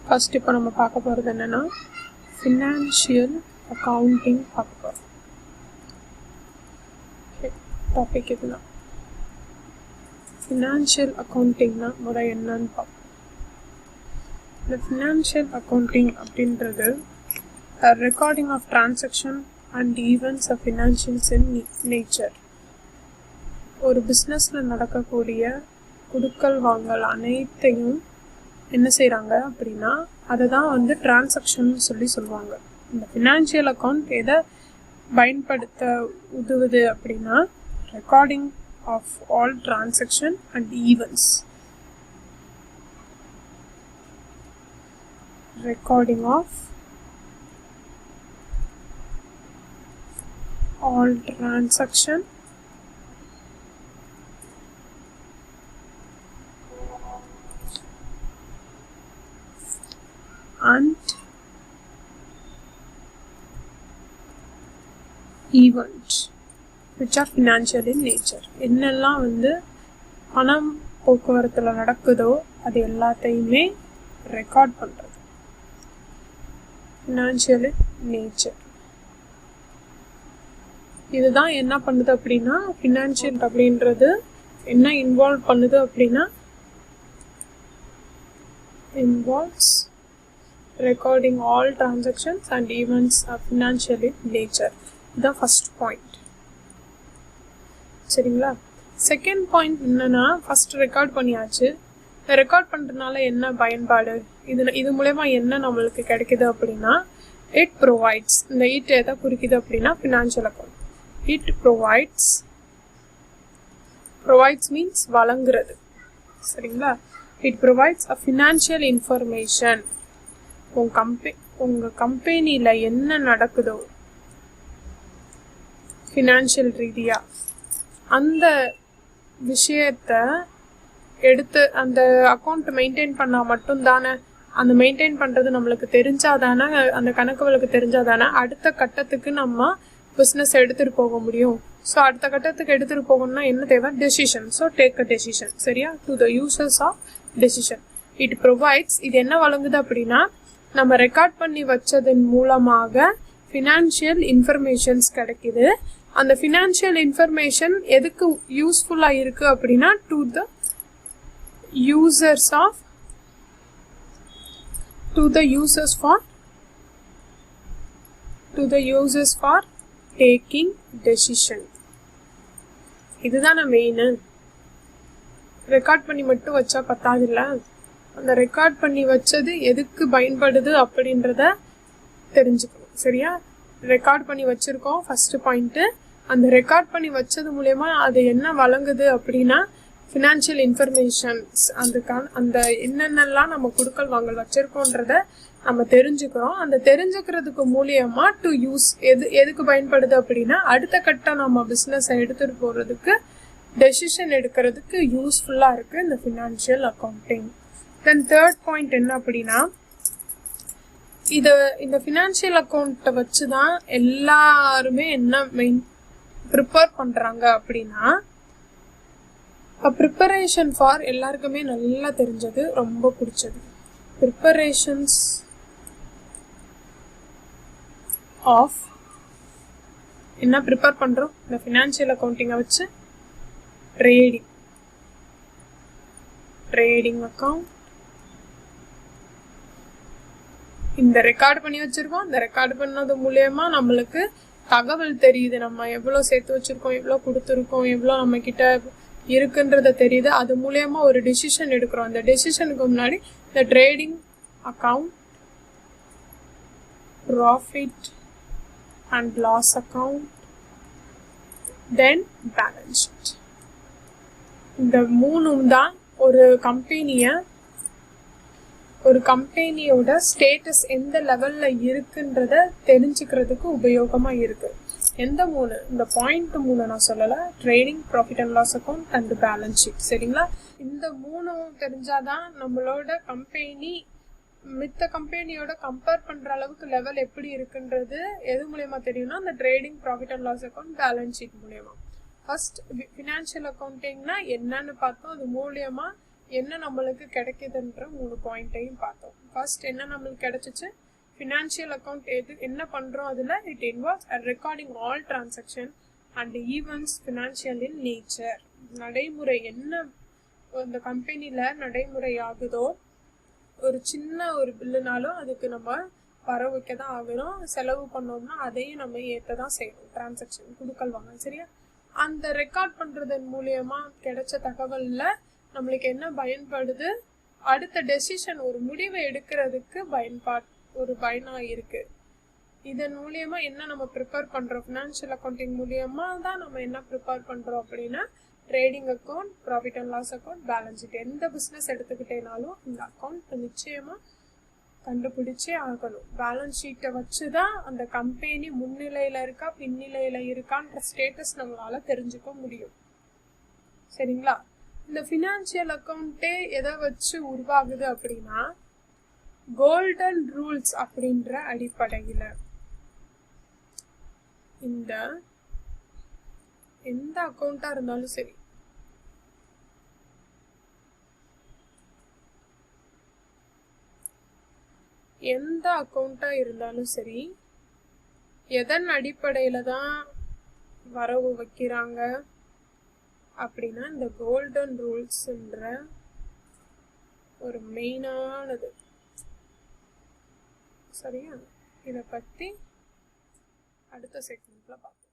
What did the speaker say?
First இப்போ நம்ம பார்க்க போகிறது என்னென்னா ஃபினான்ஷியல் அக்கௌண்டிங் பார்க்க போகிறோம். டாபிக் இதுதான். ஃபினான்ஷியல் அக்கௌண்டிங்னா முறை என்னன்னு பார்ப்போம். இந்த ஃபினான்ஷியல் அக்கௌண்டிங் அப்படின்றது recording of transaction and events of financials in nature. ஒரு பிஸ்னஸில் நடக்கக்கூடிய குடுக்கல் வாங்கல் அனைத்தையும் என்ன செய்கிறாங்க அப்படின்னா அதை தான் டிரான்சாக்ஷன் சொல்லுவாங்க. இந்த ஃபினான்ஷியல் அக்கௌண்ட் எதை பயன்படுத்த உதவுது அப்படின்னா recording of all transaction and events. Recording of all transaction and events which are financial in nature. என்னெல்லாம் பணம் போக்குவரத்துல நடக்குதோ அது எல்லாத்தையுமே ரெக்கார்ட் பண்றது financial in nature. இதுதான் என்ன பண்ணுது அப்படின்னா ஃபினான்ஷியல் அப்படின்றது என்ன இன்வால்வ் பண்ணுது அப்படின்னா involves recording all transactions and events of financial in nature. இதுதான் ஃபர்ஸ்ட் பாயிண்ட். சரிங்களா? செகண்ட் பாயிண்ட் என்னன்னா ஃபர்ஸ்ட் ரெக்கார்ட் பண்ணியாச்சு. ரெக்கார்ட் பண்ணுறதுனால என்ன பயன்பாடு, இது மூலமா என்ன நம்மளுக்கு கிடைக்குது அப்படின்னா இட் ப்ரொவைட்ஸ். இந்த இட் எதை குறிக்குது அப்படின்னா financial account. It provides means வழங்குறது. சரிங்களா? It provides a financial information. உங்க கம்பெனில என்ன நடக்குதோ ஃபினான்ஷியல் ரீதியா அந்த விஷயத்தை எடுத்து அந்த அக்கௌண்ட் மெயின்டைன் பண்ணா மட்டும்தானே, அந்த மெயின்டைன் பண்றது நம்மளுக்கு தெரிஞ்சாதானே, அந்த கணக்குகளுக்கு தெரிஞ்சாதானே அடுத்த கட்டத்துக்கு நம்ம பிஸ்னஸ் எடுத்துட்டு போக முடியும். ஸோ அடுத்த கட்டத்துக்கு எடுத்துட்டு போகணும்னா என்ன தேவை? Decision. So take a decision. சரியா? To the users of decision. It provides. இது என்ன வழங்குது அப்படின்னா நம்ம ரெக்கார்ட் பண்ணி வச்சதன் மூலமாக ஃபினான்ஷியல் இன்ஃபர்மேஷன்ஸ் கிடைக்குது. அந்த ஃபினான்ஷியல் இன்ஃபர்மேஷன் எதுக்கு யூஸ்ஃபுல்லா இருக்கு அப்படின்னா to the users for taking decision. இதுதான் மெயின். ரெக்கார்ட் பண்ணி மட்டும் வச்சா பத்தாதுல்ல, அந்த ரெக்கார்ட் பண்ணி வச்சது எதுக்கு பயன்படுது அப்படின்றத தெரிஞ்சுக்கணும். சரியா? ரெக்கார்ட் பண்ணி வச்சிருக்கோம் ஃபர்ஸ்ட் பாயிண்ட். அந்த ரெக்கார்ட் பண்ணி வச்சது மூலயமா அது என்ன வழங்குது அப்படின்னா ஃபினான்ஷியல் இன்ஃபர்மேஷன்ஸ். அந்த என்னென்னலாம் நம்ம குடுக்கல் வாங்கல் வச்சிருக்கோன்றத நம்ம தெரிஞ்சுக்கிறோம். அந்த தெரிஞ்சுக்கிறதுக்கு மூலியமா டு யூஸ் எதுக்கு பயன்படுது அப்படின்னா அடுத்த கட்டம் நம்ம பிசினஸ் எடுத்துட்டு போறதுக்கு டெசிஷன் எடுக்கிறதுக்கு யூஸ்ஃபுல்லா இருக்கு இந்த financial accounting. Then third point என்ன அப்படின்னா இந்த ஃபினான்ஷியல் அக்கௌண்ட்டை வச்சுதான் எல்லாருமே என்ன ப்ரிப்பேர் பண்றாங்க அப்படின்னா ப்ரிப்பரேஷன் ஃபார் எல்லாருக்குமே நல்லா தெரிஞ்சது, ரொம்ப பிடிச்சது. ப்ரிப்பரேஷன்ஸ் ஆஃப் என்ன ப்ரிப்பேர் பண்றோம் இந்த ஃபினான்ஷியல் அக்கௌண்டிங்கை வச்சு? Trading account. இந்த ரெக்கார்ட் பண்ணி வச்சிருக்கோம். இந்த ரெக்கார்ட் பண்ணது மூலயமா நம்மளுக்கு தகவல் தெரியுது. நம்ம எவ்வளவு சேர்த்து வச்சிருக்கோம், எவ்வளவு கொடுத்துருக்கோம், எவ்வளவு நம்ம கிட்ட இருக்குன்றத தெரியுது. அது மூலயமா ஒரு டெசிஷன் எடுக்கிறோம். அந்த டெசிஷனுக்கு முன்னாடி இந்த trading account, profit and loss account, then balance sheet. இந்த மூணும் தான் ஒரு கம்பெனியோட ஸ்டேட்டஸ் எந்த லெவல்ல இருக்குன்றத தெரிஞ்சுக்கிறதுக்கு உபயோகமா இருக்கு. எந்த மூணு? இந்த பாயிண்ட் மூணு நான் சொல்லல. Trading, profit and loss account and balance sheet. சரிங்களா? இந்த மூணும் தெரிஞ்சாதான் நம்மளோட கம்பெனி மித்த கம்பெனியோட கம்பேர் பண்ற அளவுக்கு லெவல் எப்படி இருக்குன்றது எது மூலயமா தெரியும்னா அந்த trading, profit and loss account, balance sheet மூலயமா. ஃபர்ஸ்ட் ஃபினான்ஷியல் அக்கௌண்டிங்னா என்னன்னு பார்த்தோம். அது மூலியமா என்ன நம்மளுக்கு கிடைக்குதுன்ற 3 பாயிண்ட்டையும் பார்த்தோம். ஃபர்ஸ்ட் என்ன நம்மளுக்கு கிடைச்சிச்சு, ஃபினான்ஷியல் அக்கௌண்ட் எது என்ன பண்ணுறோம் அதில் it involves recording all transaction and events financial in nature. நடைமுறை என்ன இந்த கம்பெனியில் நடைமுறை ஆகுதோ, ஒரு சின்ன ஒரு பில்லுனாலும் அதுக்கு நம்ம வர வைக்க தான் ஆகணும். செலவு பண்ணோம்னா அதையும் நம்ம ஏற்ற தான் செய்யணும். டிரான்சாக்ஷன் கொடுக்கல் வாங்க, சரியா? அந்த ரெக்கார்ட் பண்ணுறதன் மூலியமா கிடைச்ச தகவலில் நம்மளுக்கு என்ன பயன்படுது, அடுத்த டெசிஷன் ஒரு முடிவை எடுக்கிறதுக்கு ஒரு பயனாக இருக்கு. இதன் மூலியமா என்ன நம்ம ப்ரிப்பேர் பண்ணுறோம், ஃபினான்ஷியல் அக்கௌண்டிங் மூலியமா தான் நம்ம என்ன ப்ரிப்பேர் பண்ணுறோம் அப்படின்னா trading account, profit and loss account, balance sheet. எந்த பிஸ்னஸ் எடுத்துக்கிட்டேனாலும் இந்த அக்கௌண்ட் நிச்சயமாக கண்டுபிடிச்சே ஆகணும். பேலன்ஸ் ஷீட்டை வச்சு தான் அந்த கம்பெனி முன்னிலையில் இருக்கா பின்னிலையில் இருக்கான்ற ஸ்டேட்டஸ் நம்மளால தெரிஞ்சுக்க முடியும், சரிங்களா? இந்த ஃபினான்ஷியல் அக்கௌண்ட்டே எதை வச்சு உருவாகுது அப்படின்னா கோல்டன் ரூல்ஸ் அப்படின்ற அடிப்படையில். இந்த எந்த அக்கௌண்ட்டாக இருந்தாலும் சரி, எந்த அக்கௌண்ட்டாக இருந்தாலும் சரி, எதன் அடிப்படையில் தான் வரவு வைக்கிறாங்க அப்படின்னா இந்த கோல்டன் ரூல்ஸ்ன்ற ஒரு மெயினானது, சரியா? இதை பற்றி அடுத்த செக்மெண்ட்ல பார்ப்போம்.